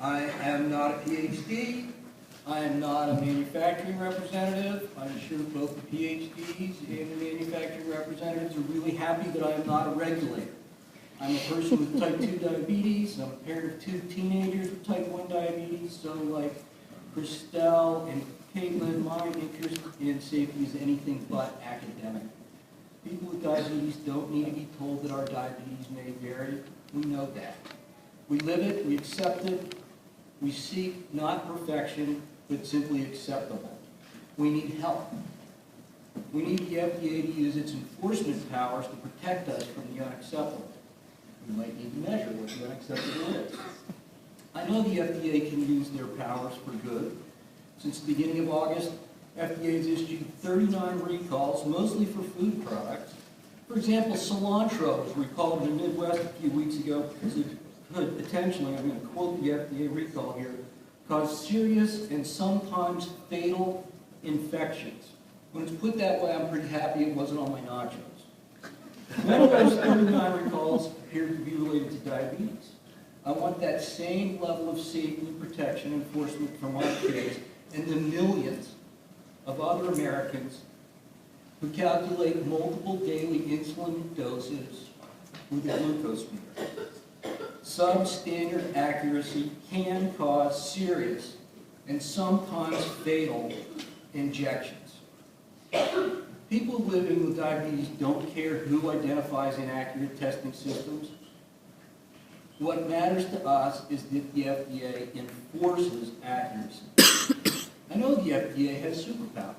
I am not a PhD. I am not a manufacturing representative. I'm sure both the PhDs and the manufacturing representatives are really happy that I am not a regulator. I'm a person with type 2 diabetes. I'm a parent of 2 teenagers with type 1 diabetes. So like Christelle and Caitlin, my interest in safety is anything but academic. People with diabetes don't need to be told that our diabetes may vary. We know that. We live it, we accept it. We seek not perfection, but simply acceptable. We need help. We need the FDA to use its enforcement powers to protect us from the unacceptable. We might need to measure what the unacceptable is. I know the FDA can use their powers for good. Since the beginning of August, FDA has issued 39 recalls, mostly for food products. For example, cilantro was recalled in the Midwest a few weeks ago because it could potentially, I'm going to quote the FDA recall here, cause serious and sometimes fatal infections. When it's put that way, I'm pretty happy it wasn't on my nachos. None of those 39 recalls appear to be related to diabetes. I want that same level of safety and protection enforcement for my kids and the millions of other Americans who calculate multiple daily insulin doses with a glucose meter. Substandard accuracy can cause serious and sometimes fatal injections. People living with diabetes don't care who identifies inaccurate testing systems. What matters to us is that the FDA enforces accuracy. I know the FDA has superpowers.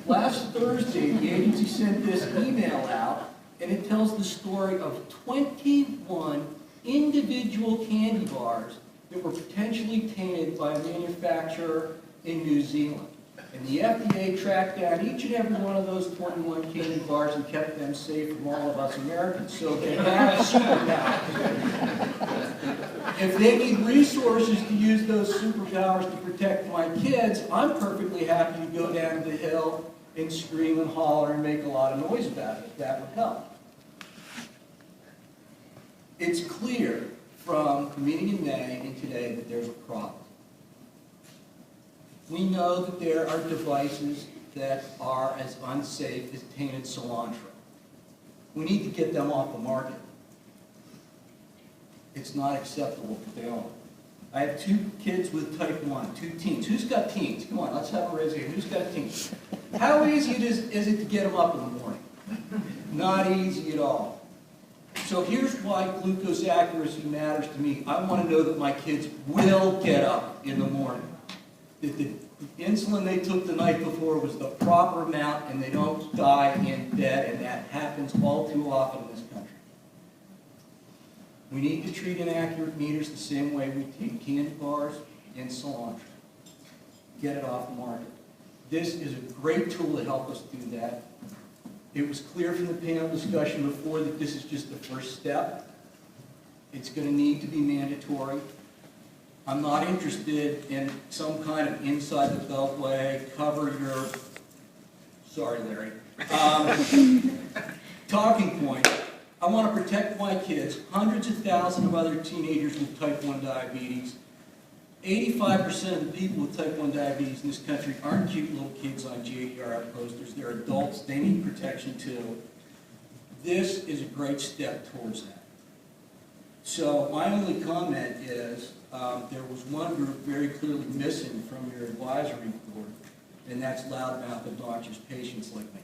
Last Thursday, the agency sent this email out, and it tells the story of 21 individual candy bars that were potentially tainted by a manufacturer in New Zealand. And the FDA tracked down each and every one of those 21 candy bars and kept them safe from all of us Americans. So they have superpowers. If they need resources to use those superpowers to protect my kids, I'm perfectly happy to go down the hill and scream and holler and make a lot of noise about it. That would help. It's clear from the meeting in May and today that there's a problem. We know that there are devices that are as unsafe as tainted cilantro. We need to get them off the market. It's not acceptable to fail them. I have 2 kids with type 1, 2 teens. Who's got teens? Come on, let's have a raise here. Who's got teens? How easy is it to get them up in the morning? Not easy at all. So here's why glucose accuracy matters to me. I want to know that my kids will get up in the morning. That the insulin they took the night before was the proper amount and they don't die in bed, and that happens all too often in this country. We need to treat inaccurate meters the same way we treat candy bars and cilantro. Get it off the market. This is a great tool to help us do that. It was clear from the panel discussion before that this is just the first step. It's going to need to be mandatory. I'm not interested in some kind of inside the beltway, cover your, sorry Larry, talking point. I want to protect my kids, hundreds of thousands of other teenagers with type 1 diabetes. 85% of the people with type 1 diabetes in this country aren't cute little kids on GADRF posters. They're adults. They need protection too. This is a great step towards that. So my only comment is there was one group very clearly missing from your advisory board, and that's loudmouth, obnoxious patients like me.